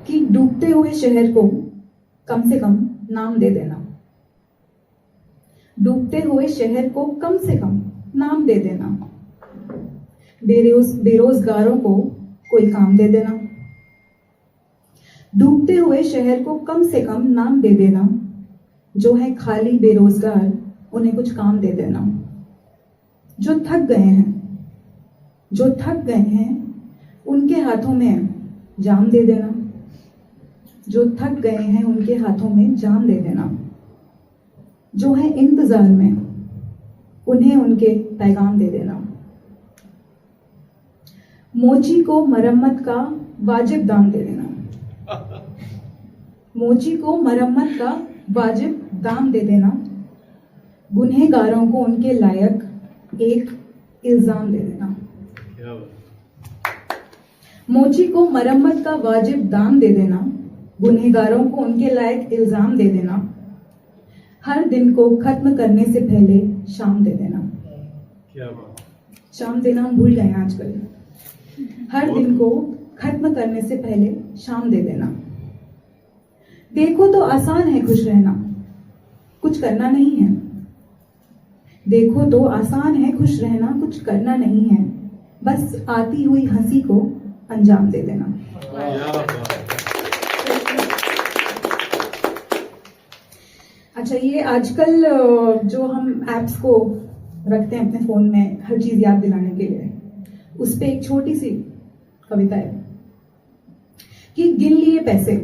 कि डूबते हुए शहर को कम से कम नाम दे देना। डूबते हुए शहर को कम से कम नाम दे देना। बेरोजगारों को कोई काम दे देना। डूबते हुए शहर को कम से कम नाम दे देना। जो है खाली बेरोजगार, उन्हें कुछ काम दे देना। जो थक गए हैं उनके हाथों में जाम दे देना। जो थक गए हैं उनके हाथों में जाम दे देना। जो है इंतजार में, उन्हें उनके पैगाम दे देना। मोची को मरम्मत का वाजिब दाम दे देना। मोची को मरम्मत का वाजिब दाम दे देना। गुनहगारों को उनके लायक एक इल्जाम दे देना। मोची को मरम्मत का वाजिब दाम दे देना। गुनहगारों को उनके लायक इल्जाम दे देना। हर दिन को खत्म करने से पहले शाम दे देना। क्या बात। शाम देना हम भूल गए हैं आजकल। हर दिन को खत्म करने से पहले शाम दे देना। देखो तो आसान है खुश रहना, कुछ करना नहीं है। देखो तो आसान है खुश रहना, कुछ करना नहीं है। बस आती हुई हंसी को अंजाम दे देना। अच्छा, ये आजकल जो हम एप्स को रखते हैं अपने फोन में हर चीज याद दिलाने के लिए, उस पे एक छोटी सी कविता है कि गिन लिए पैसे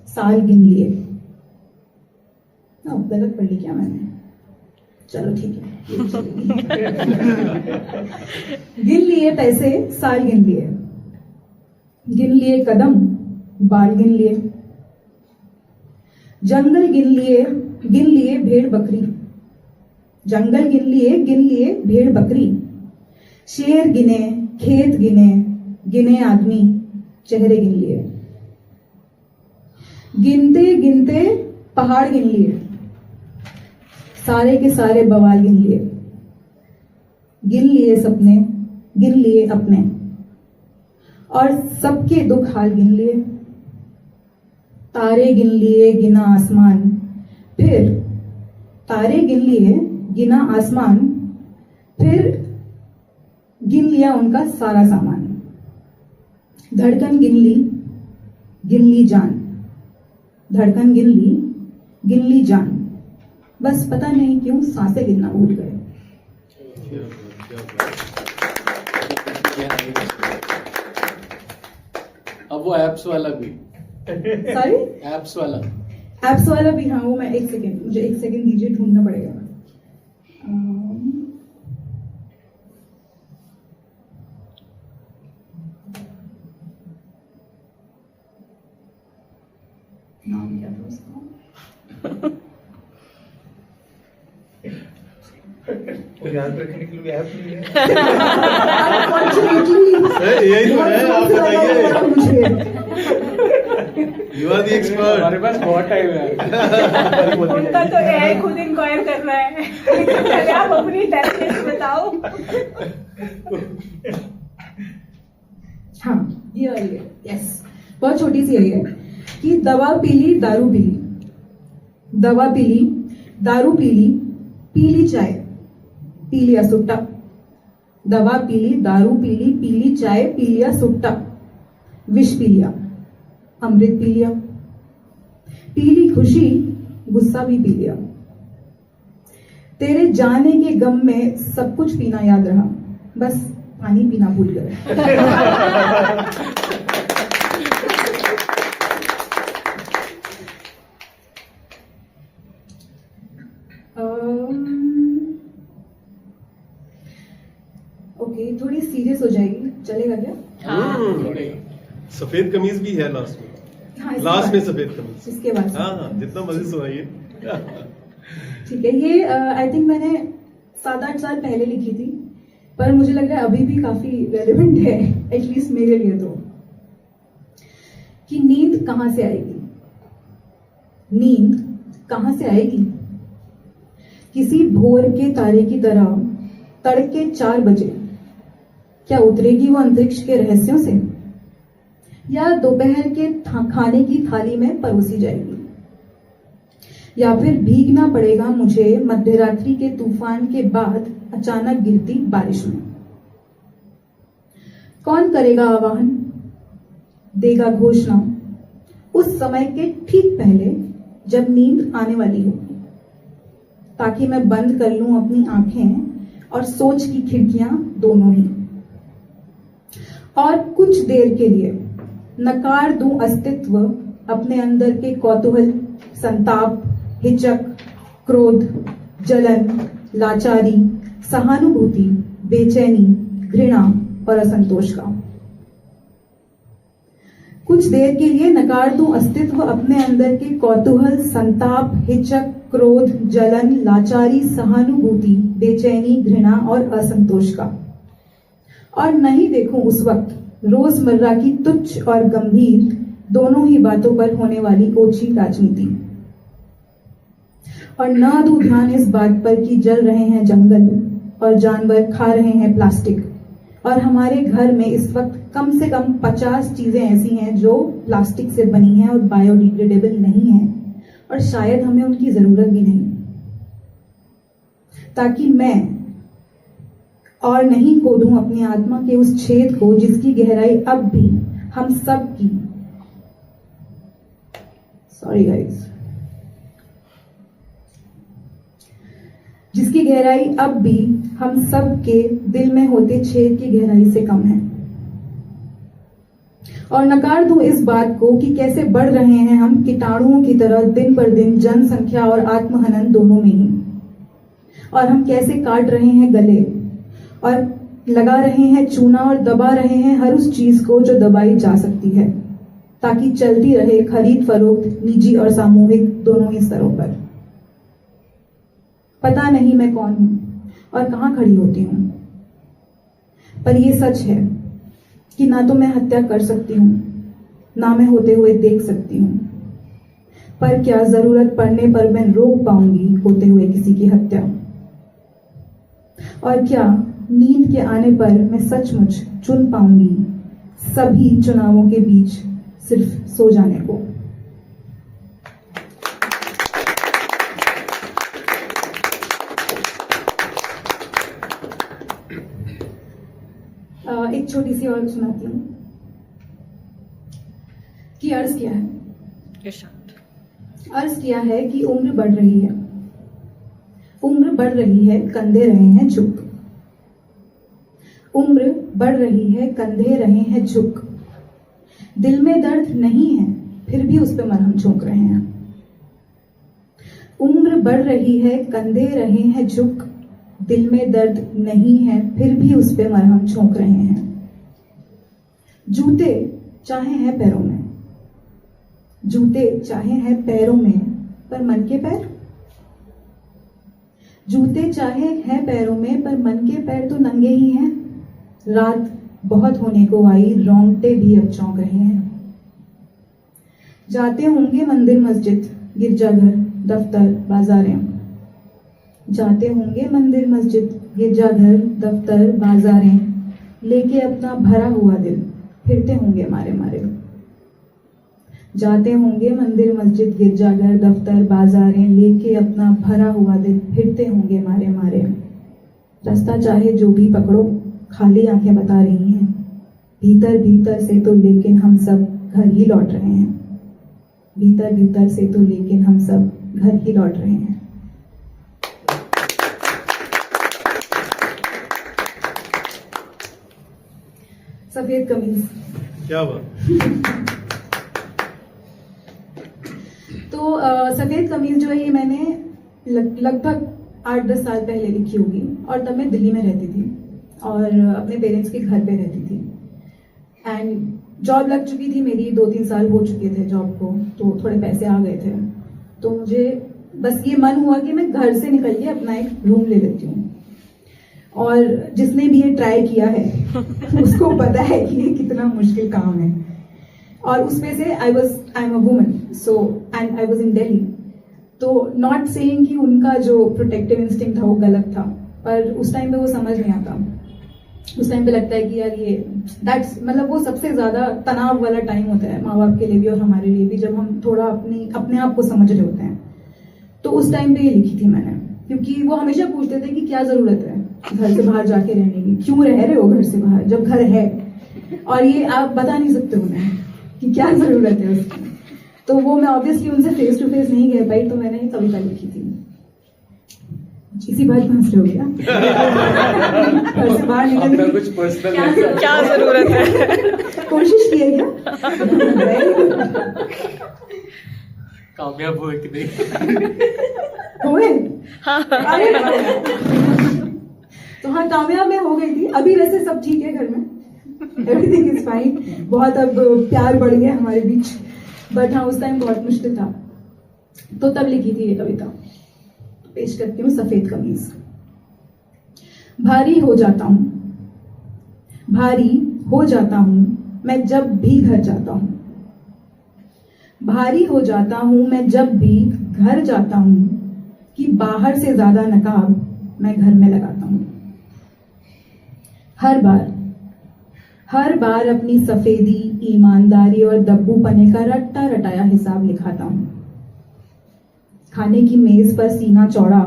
साल गिन लिए। गलत पढ़ ली क्या मैंने? चलो ठीक है। गिन लिए पैसे साल गिन लिए कदम बाल गिन लिए। जंगल गिन लिए भेड़ बकरी। जंगल गिन लिए भेड़ बकरी। शेर गिने, खेत गिने आदमी, चेहरे गिन लिए। गिनते गिनते पहाड़ गिन लिए। सारे के सारे बवाल गिन लिए। गिन लिए सपने, गिन लिए अपने, और सबके दुख हाल गिन लिए। तारे गिन लिए गिना आसमान, फिर तारे गिन लिए गिना आसमान, फिर गिन लिया उनका सारा सामान। धड़कन गिन ली जान। धड़कन गिन ली जान। बस पता नहीं क्यों सांसें गिनना भूल गए। अब वो एप्स वाला भी। सॉरी, एप्स वाला भी। हाँ, वो मैं मुझे एक सेकेंड दीजिए, ढूंढना पड़ेगा। नाम क्या था उसका? याद रखने के लिए ऐप नहीं है। यही तो है, आप बताइए। You are the expert. हमारे पास बहुत टाइम है। उनका तो एआई खुद इंक्वायर कर रहा है। पहले आप अपनी टेस्ट लिस्ट बताओ। हाँ, ये वाली है। यस, बहुत छोटी सी है कि दवा पीली दारू पीली। दवा पीली दारू पीली, पीली चाय पी लिया सुट्टा। दवा पीली दारू पीली, पीली चाय पी लिया सुट्टा। विष पी लिया, अमृत पी लिया। पीली खुशी, गुस्सा भी पी लिया। तेरे जाने के गम में सब कुछ पीना याद रहा, बस पानी पीना भूल गए। ओके, थोड़ी सीरियस हो जाएगी, चलेगा क्या? सफेद कमीज भी है लास्ट में। हाँ, लास्ट में सफेद कमीज। इसके बाद हाँ, जितना मर्जी सुनाइए। ठीक है। ये आई थिंक मैंने 7-8 साल पहले लिखी थी, पर मुझे लग रहा है अभी भी काफी रेलेवेंट है, एटलीस्ट मेरे लिए तो। कि नींद कहां से आएगी? नींद कहां से आएगी? किसी भोर के तारे की तरह तड़के 4 बजे क्या उतरेगी वो अंतरिक्ष के रहस्यों से? या दोपहर के खाने की थाली में परोसी जाएगी, या फिर भीगना पड़ेगा मुझे मध्यरात्रि के तूफान के बाद अचानक गिरती बारिश में। कौन करेगा आह्वान, देगा घोषणा उस समय के ठीक पहले जब नींद आने वाली होगी, ताकि मैं बंद कर लूं अपनी आंखें और सोच की खिड़कियां दोनों ही, और कुछ देर के लिए नकार दूं अस्तित्व अपने अंदर के कौतूहल, संताप, हिचक, क्रोध, जलन, लाचारी, सहानुभूति, बेचैनी, घृणा और असंतोष का। कुछ देर के लिए नकार दूं अस्तित्व अपने अंदर के कौतूहल, संताप, हिचक, क्रोध, जलन, लाचारी, सहानुभूति, बेचैनी, घृणा और असंतोष का, और नहीं देखूं उस वक्त रोजमर्रा की तुच्छ और गंभीर दोनों ही बातों पर होने वाली ओछी राजनीति, और न दूं ध्यान इस बात पर कि जल रहे हैं जंगल और जानवर खा रहे हैं प्लास्टिक, और हमारे घर में इस वक्त कम से कम 50 चीजें ऐसी हैं जो प्लास्टिक से बनी हैं और बायोडिग्रेडेबल नहीं हैं, और शायद हमें उनकी जरूरत भी नहीं, ताकि मैं और नहीं खोदूं अपनी आत्मा के उस छेद को जिसकी गहराई अब भी हम सब की, सॉरी गाइस, जिसकी गहराई अब भी हम सब के दिल में होते छेद की गहराई से कम है। और नकार दूं इस बात को कि कैसे बढ़ रहे हैं हम कीटाणुओं की तरह दिन पर दिन, जनसंख्या और आत्महनन दोनों में ही, और हम कैसे काट रहे हैं गले और लगा रहे हैं चूना और दबा रहे हैं हर उस चीज को जो दबाई जा सकती है, ताकि चलती रहे खरीद फरोख्त निजी और सामूहिक दोनों ही स्तरों पर। पता नहीं मैं कौन हूं और कहां खड़ी होती हूं, पर यह सच है कि ना तो मैं हत्या कर सकती हूं, ना मैं होते हुए देख सकती हूं, पर क्या जरूरत पड़ने पर मैं रोक पाऊंगी होते हुए किसी की हत्या, और क्या नींद के आने पर मैं सचमुच चुन पाऊंगी सभी चुनावों के बीच सिर्फ सो जाने को। एक छोटी सी और सुनाती हूँ कि अर्ज किया है, अर्ज किया है कि उम्र बढ़ रही है, उम्र बढ़ रही है, कंधे रहे हैं झुक, उम्र बढ़ रही है, कंधे रहे हैं झुक, दिल में दर्द नहीं है फिर भी उस पे मरहम झोंक रहे हैं। उम्र बढ़ रही है, कंधे रहे हैं झुक, दिल में दर्द नहीं है फिर भी उस पे मरहम झोंक रहे हैं। जूते चाहे हैं पैरों में, जूते चाहे हैं पैरों में, पर मन के पैर, जूते चाहे हैं पैरों में पर मन के पैर तो नंगे ही हैं। रात बहुत होने को आई, रोंगटे भी अब चौंक रहे हैं। जाते होंगे मंदिर मस्जिद गिरजाघर दफ्तर बाजारें, जाते होंगे मंदिर मस्जिद गिरजाघर दफ्तर बाजारें, लेके अपना भरा हुआ दिल फिरते होंगे मारे मारे। जाते होंगे मंदिर मस्जिद गिरजाघर दफ्तर बाजारें, लेके अपना भरा हुआ दिल फिरते होंगे मारे मारे। रास्ता चाहे जो भी पकड़ो खाली आंखें बता रही हैं, भीतर भीतर से तो लेकिन हम सब घर ही लौट रहे हैं, भीतर भीतर से तो लेकिन हम सब घर ही लौट रहे हैं। सफेद कमीज, क्या बात। तो सफेद कमीज जो है ये मैंने लगभग 8-10 साल पहले लिखी होगी, और तब मैं दिल्ली में रहती थी और अपने पेरेंट्स के घर पे रहती थी, एंड जॉब लग चुकी थी मेरी, 2-3 साल हो चुके थे जॉब को, तो थोड़े पैसे आ गए थे, तो मुझे बस ये मन हुआ कि मैं घर से निकल के अपना एक रूम ले लेती हूँ। और जिसने भी ये ट्राई किया है उसको पता है कि ये कितना मुश्किल काम है। और उसमें से I am a woman, so and I was in Delhi, तो नॉट सेइंग कि उनका जो प्रोटेक्टिव इंस्टिंक्ट था वो गलत था, पर उस टाइम पे वो समझ नहीं आता। उस टाइम पे लगता है कि यार ये दैट्स मतलब वो सबसे ज्यादा तनाव वाला टाइम होता है माँ बाप के लिए भी और हमारे लिए भी, जब हम थोड़ा अपने आप को समझ रहे होते हैं। तो उस टाइम पे ये लिखी थी मैंने, क्योंकि वो हमेशा पूछते थे कि क्या जरूरत है घर से बाहर जाके रहने की, क्यों रह रहे हो घर से बाहर जब घर है, और ये आप बता नहीं सकते उन्हें कि क्या जरूरत है उसकी। तो वो मैं ऑब्वियसली उनसे फेस टू फेस नहीं कह पाई, तो मैंने ये कविता लिखी थी। इसी बात में हंस रहे हो क्या? घर से बाहर अपना निकलने कुछ की पर्सनल क्या जरूरत है? कोशिश की है क्या? Very good. कामयाब हुए कि नहीं? हुए? अरे तो हाँ, कामयाब मैं हो गई थी। अभी वैसे सब ठीक है घर में, एवरीथिंग इज फाइन। बहुत अब प्यार बढ़ गया हमारे बीच, बट हाँ उस टाइम बहुत मुश्किल था। तो तब लिखी थी ये कविता। पेश करती हूँ सफेद कमीज। भारी हो जाता हूँ, भारी हो जाता हूँ मैं जब भी घर जाता हूँ। भारी हो जाता हूँ मैं जब भी घर जाता हूँ, कि बाहर से ज्यादा नकाब मैं घर में लगाता हूँ। हर बार अपनी सफेदी, ईमानदारी और दब्बूपने का रट्टा रटाया हिसाब लिखाता हूँ। खाने की मेज पर सीना चौड़ा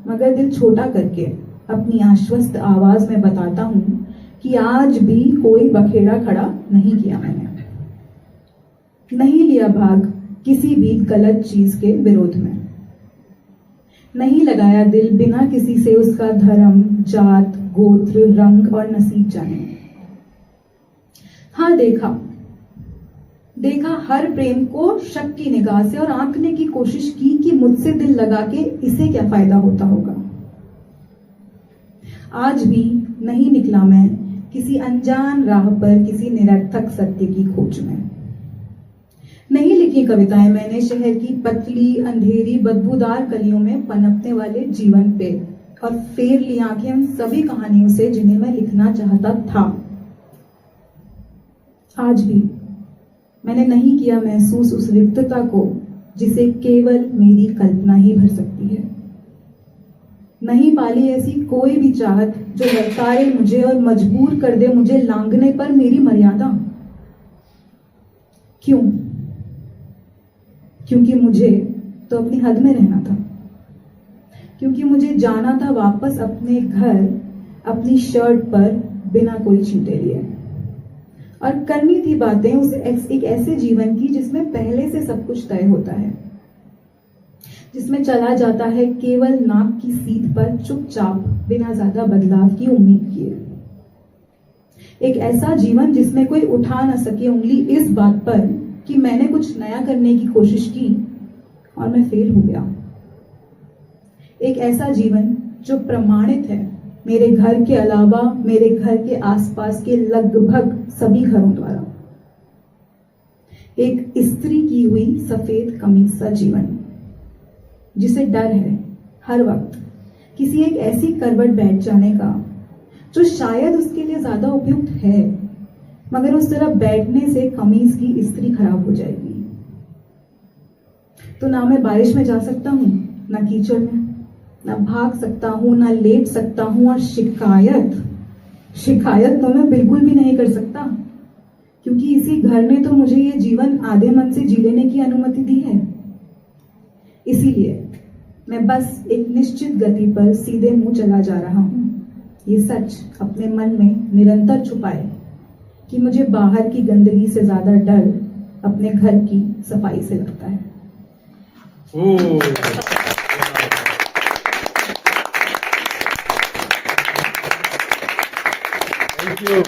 मगर दिल छोटा करके अपनी आश्वस्त आवाज में बताता हूँ कि आज भी कोई बखेड़ा खड़ा नहीं किया मैंने, नहीं लिया भाग किसी भी गलत चीज के विरोध में, नहीं लगाया दिल बिना किसी से उसका धर्म, जात, गोत्र, रंग और नसीब जाने। हाँ, देखा हर प्रेम को शक की निगाह से और आंकने की कोशिश की कि मुझसे दिल लगा के इसे क्या फायदा होता होगा। आज भी नहीं निकला मैं किसी अनजान राह पर किसी निरर्थक सत्य की खोज में। नहीं लिखी कविताएं मैंने शहर की पतली, अंधेरी, बदबूदार गलियों में पनपने वाले जीवन पे, और फेर ली आंखें उन सभी कहानियों से जिन्हें मैं लिखना चाहता था। आज भी मैंने नहीं किया महसूस उस रिक्तता को जिसे केवल मेरी कल्पना ही भर सकती है। नहीं पाली ऐसी कोई भी चाहत जो ललकारे मुझे और मजबूर कर दे मुझे लांघने पर मेरी मर्यादा। क्यों? क्योंकि मुझे तो अपनी हद में रहना था, क्योंकि मुझे जाना था वापस अपने घर, अपनी शर्ट पर बिना कोई छींटे लिए, और करनी थी बातें उस एक ऐसे जीवन की जिसमें पहले से सब कुछ तय होता है, जिसमें चला जाता है केवल नाक की सीध पर चुपचाप बिना ज्यादा बदलाव की उम्मीद किए। एक ऐसा जीवन जिसमें कोई उठा न सके उंगली इस बात पर कि मैंने कुछ नया करने की कोशिश की और मैं फेल हो गया। एक ऐसा जीवन जो प्रमाणित है मेरे घर के अलावा मेरे घर के आसपास के लगभग सभी घरों द्वारा। एक इस्त्री की हुई सफेद कमीज सा जीवन जिसे डर है हर वक्त किसी एक ऐसी करवट बैठ जाने का जो शायद उसके लिए ज्यादा उपयुक्त है, मगर उस तरह बैठने से कमीज की इस्त्री खराब हो जाएगी। तो ना मैं बारिश में जा सकता हूँ, ना कीचड़ में, ना भाग सकता हूँ, ना लेट सकता हूँ, और शिकायत तो मैं बिल्कुल भी नहीं कर सकता, क्योंकि इसी घर ने तो मुझे ये जीवन आधे मन से जी लेने की अनुमति दी है। इसीलिए मैं बस एक निश्चित गति पर सीधे मुंह चला जा रहा हूँ, ये सच अपने मन में निरंतर छुपाए कि मुझे बाहर की गंदगी से ज्यादा डर अपने घर की सफाई से लगता है। Thank you.